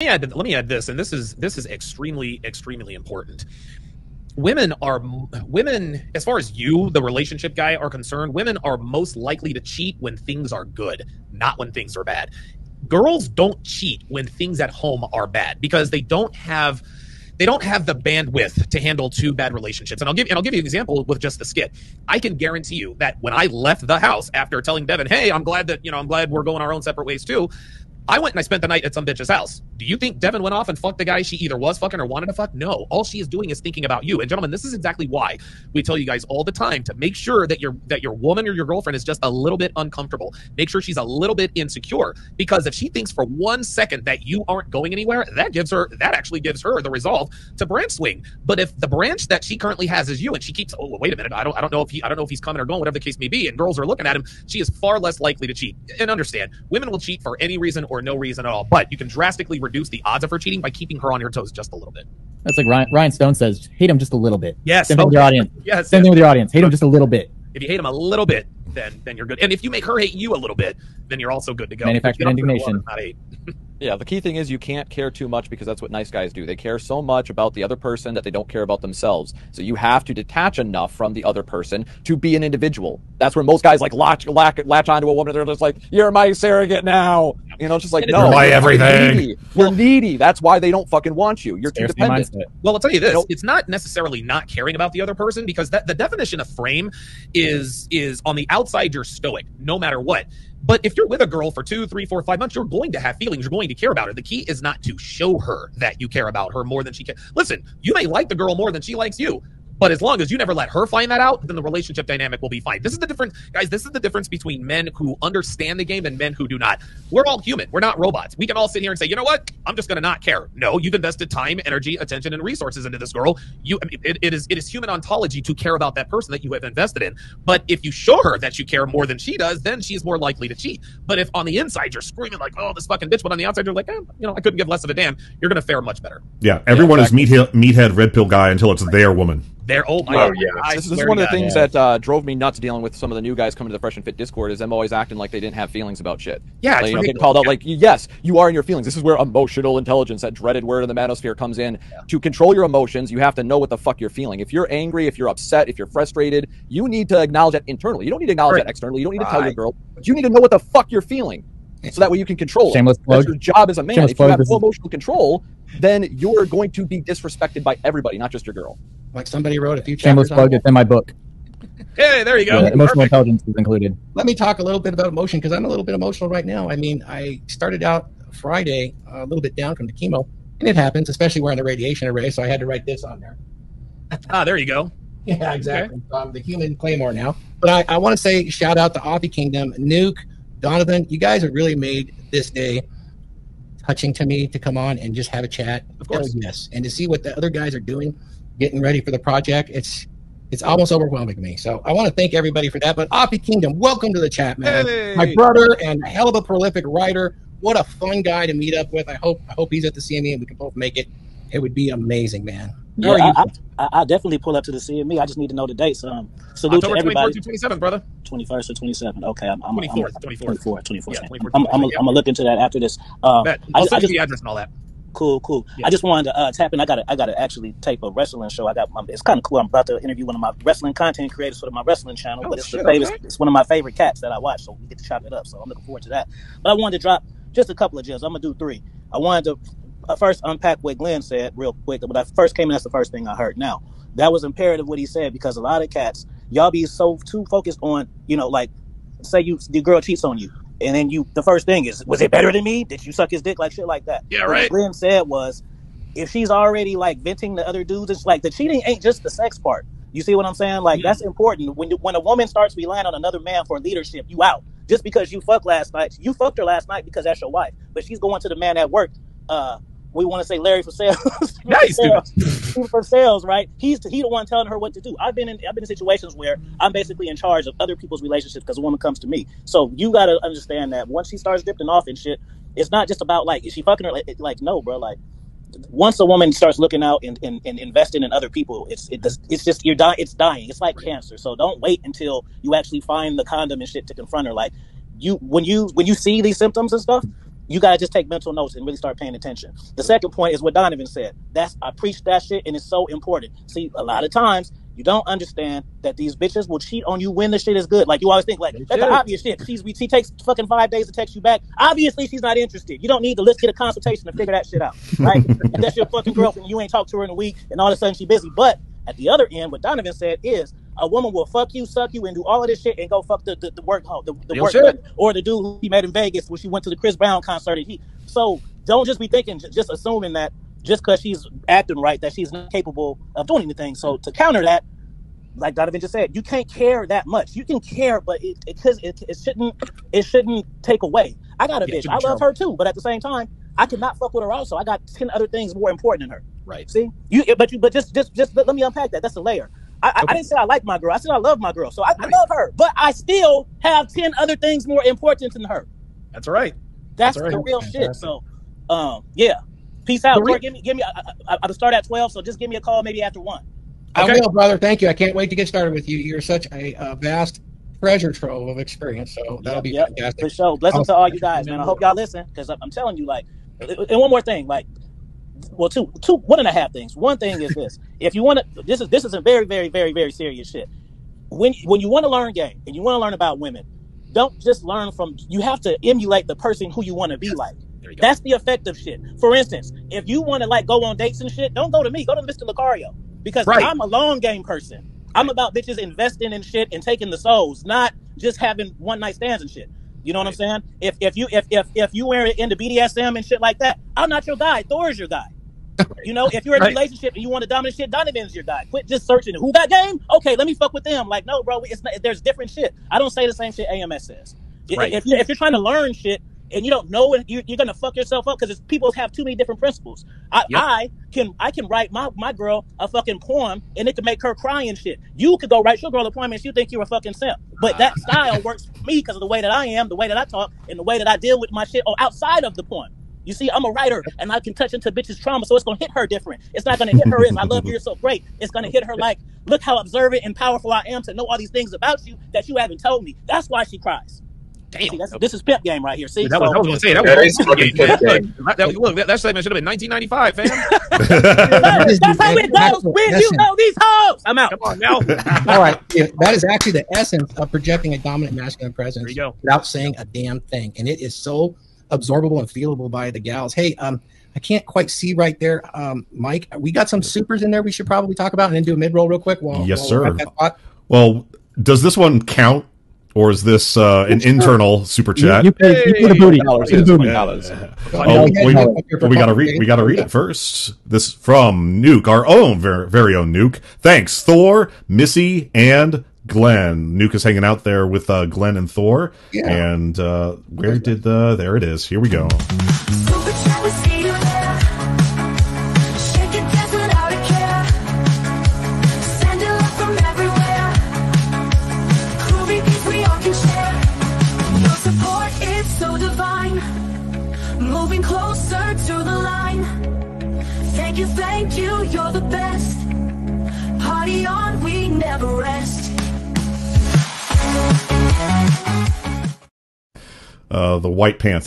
let me add this, and this is extremely important. Women, as far as you, the relationship guy, are concerned, women are most likely to cheat when things are good, not when things are bad. Girls don't cheat when things at home are bad because they don't have the bandwidth to handle two bad relationships. And I'll give you an example with just the skit. I can guarantee you that when I left the house after telling Devin, hey, I'm glad we're going our own separate ways too, I went and I spent the night at some bitch's house. Do you think Devin went off and fucked the guy she either was fucking or wanted to fuck? No. All she is doing is thinking about you. And gentlemen, this is exactly why we tell you guys all the time to make sure that your woman or your girlfriend is just a little bit uncomfortable. Make sure she's a little bit insecure. Because if she thinks for 1 second that you aren't going anywhere, that actually gives her the resolve to branch swing. But if the branch that she currently has is you, and she keeps, oh, wait a minute, I don't know if he's coming or going, whatever the case may be, and girls are looking at him, she is far less likely to cheat. And understand, women will cheat for any reason or no reason at all. But you can drastically reduce the odds of her cheating by keeping her on your toes just a little bit. That's like Ryan Stone says, hate him just a little bit. Yes. Same thing with your audience. Yes. Same thing with your audience. Hate him just a little bit. If you hate him a little bit, then you're good. And if you make her hate you a little bit, then you're also good to go. Manufactured indignation. Not hate. Yeah, the key thing is you can't care too much because that's what nice guys do. They care so much about the other person that they don't care about themselves. So you have to detach enough from the other person to be an individual. That's where most guys like latch onto a woman. They're just like, you're my surrogate now. You know, just like, no. You're my everything. You're needy. That's why they don't fucking want you. You're too dependent. Well, I'll tell you this. It's not necessarily not caring about the other person because the definition of frame is on the outside, you're stoic, no matter what. But if you're with a girl for 2, 3, 4, 5 months, you're going to have feelings. You're going to care about her. The key is not to show her that you care about her more than she cares. Listen, you may like the girl more than she likes you. But as long as you never let her find that out, then the relationship dynamic will be fine. This is the difference, guys. This is the difference between men who understand the game and men who do not. We're all human. We're not robots. We can all sit here and say, you know what? I'm just going to not care. No, you've invested time, energy, attention, and resources into this girl. It is human ontology to care about that person that you have invested in. But if you show her that you care more than she does, then she's more likely to cheat. But if on the inside you're screaming like, oh, this fucking bitch, but on the outside you're like, I couldn't give less of a damn, you're going to fare much better. Yeah, everyone is meathead red pill guy until it's their woman. Oh my God. Yeah. This is one of the things that drove me nuts dealing with some of the new guys coming to the Fresh and Fit Discord is them always acting like they didn't have feelings about shit. Yeah, like, getting called out like, yes, you are in your feelings. This is where emotional intelligence, that dreaded word in the manosphere, comes in. Yeah. To control your emotions, you have to know what the fuck you're feeling. If you're angry, if you're upset, if you're frustrated, you need to acknowledge that internally. You don't need to acknowledge that externally. You don't need to tell your girl, but you need to know what the fuck you're feeling. So that way you can control it. That's your job as a man. Shameless if you have no emotional control, then you're going to be disrespected by everybody, not just your girl. Like somebody wrote a few chapters. Shameless plug. It's in my book. Hey, there you go. Yeah, emotional intelligence is included. Let me talk a little bit about emotion because I'm a little bit emotional right now. I mean, I started out Friday a little bit down from the chemo, and it happens, especially wearing the radiation array. So I had to write this on there. There you go. Yeah, exactly. Okay. I'm the human Claymore now. But I want to say shout out to Offie Kingdom, Nuke, Donovan. You guys have really made this day touching to me to come on and just have a chat. Of course. Yes. And to see what the other guys are doing, getting ready for the project, it's almost overwhelming to me. So I want to thank everybody for that. But Offie Kingdom, welcome to the chat, man. Hey. My brother and a hell of a prolific writer. What a fun guy to meet up with. I hope he's at the CME and we can both make it. It would be amazing, man. Yeah, I definitely pull up to the CME. I just need to know the dates. Salute October to everybody. 24th to 27th, brother. 21st or 27th. Okay, 24th. Yeah, I'm I'm gonna look into that after this. I'll send you the address and all that. Cool. Yeah. I just wanted to tap in. I gotta actually tape a wrestling show. It's kind of cool. I'm about to interview one of my wrestling content creators for my wrestling channel. But it's one of my favorite cats that I watch, so we get to chop it up. So I'm looking forward to that. But I wanted to drop just a couple of gems. I'm gonna do 3. I wanted to first unpack what Glenn said real quick. When I first came in, that's the first thing I heard. Now, that was imperative what he said because a lot of cats, y'all be so too focused on, like, say the girl cheats on you. And then the first thing is, was it better than me? Did you suck his dick? Like shit like that. Yeah, right. What Glenn said was, if she's already like venting to other dudes, it's like the cheating ain't just the sex part. You see what I'm saying? Like that's important. When a woman starts relying on another man for leadership, you out. Just because you fucked her last night because that's your wife. But she's going to the man at work. We want to say Larry for sales. Nice, for sales, right? He the one telling her what to do. I've been in situations where I'm basically in charge of other people's relationships because a woman comes to me. So you got to understand that once she starts drifting off and shit, it's not just about like, is she fucking her? Like no, bro. Like once a woman starts looking out and investing in other people, it's just you're dying. It's dying. It's like cancer. So don't wait until you actually find the condom and shit to confront her. Like when you see these symptoms and stuff, You gotta just take mental notes and really start paying attention. The second point is what Donovan said. I preach that shit, and it's so important. See, a lot of times you don't understand that these bitches will cheat on you when the shit is good. Like you always think, like that's the obvious shit. She takes fucking 5 days to text you back. Obviously, she's not interested. You don't need to let's get a consultation to figure that shit out, right? If that's your fucking girlfriend, you ain't talked to her in a week, and all of a sudden she's busy. But at the other end, what Donovan said is a woman will fuck you, suck you, and do all of this shit and go fuck the work home, the work buddy, or the dude who he met in Vegas when she went to the Chris Brown concert. So don't just be thinking, just assuming that just because she's acting right that she's not capable of doing anything. So to counter that, like Donovan just said, you can't care that much. You can care, but it shouldn't take away. I got a bitch. I love her too, but at the same time, I cannot fuck with her also. I got 10 other things more important than her. Right. See? But just let me unpack that. That's a layer. I didn't say I like my girl. I said I love my girl. So I love her, but I still have 10 other things more important than her. That's right. That's the real shit. So, yeah. Peace out. Give me. I'll start at 12. So just give me a call maybe after 1. Okay. I will, brother. Thank you. I can't wait to get started with you. You're such a vast treasure trove of experience. So that'll be fantastic. For sure. Blessings to all you guys, man. I hope y'all listen because I'm telling you, like, and one more thing, like, well, two, 1.5 things. One thing is this: if you want to, this is a very, very, very, very serious shit. When you want to learn game and you want to learn about women, don't just learn from. You have to emulate the person who you want to be like. That's the effective shit. For instance, if you want to like go on dates and shit, don't go to me. Go to Mr. Lucario because I'm a long game person. I'm about bitches investing in shit and taking the souls, not just having one night stands and shit. You know what I'm saying? If you were into BDSM and shit like that, I'm not your guy. Thor is your guy. You know, if you're in a relationship and you want to dominate shit, Donovan's your guy. Quit just searching who got game. Okay, let me fuck with them. Like, no, bro, it's not, there's different shit. I don't say the same shit AMS says. Right. If you're trying to learn shit and you don't know it, you're gonna fuck yourself up because people have too many different principles. I can write my girl a fucking poem and it can make her cry and shit. You could go write your girl a poem and she'll think you're a fucking simp. But that style works for me because of the way that I am, the way that I talk, and the way that I deal with my shit outside of the poem. You see, I'm a writer and I can touch into bitches' trauma, so it's gonna hit her different. It's not gonna hit her as I love you, you're so great. It's gonna hit her like, look how observant and powerful I am to know all these things about you that you haven't told me. That's why she cries. Damn, see, this is pimp game right here. See, that was gonna say that segment should have been 1995, fam. That's how it goes when you know these hoes. I'm out. Come on now. All right, that is actually the essence of projecting a dominant masculine presence There you go. without saying a damn thing, and it is so absorbable and feelable by the gals. Hey, I can't quite see right there, Mike. We got some supers in there we should probably talk about and then do a mid-roll real quick. Yes, sir. Well, does this one count? Or is this an internal super chat? You pay the booty. We gotta read it first. This from Nuke, our own very own Nuke. Thanks, Thor, Missy, and Glenn. Nuke is hanging out there with Glenn and Thor. Yeah. And where did there it is. Here we go. Moving closer to the line. Thank you, you're the best. Party on, we never rest. The White Panther.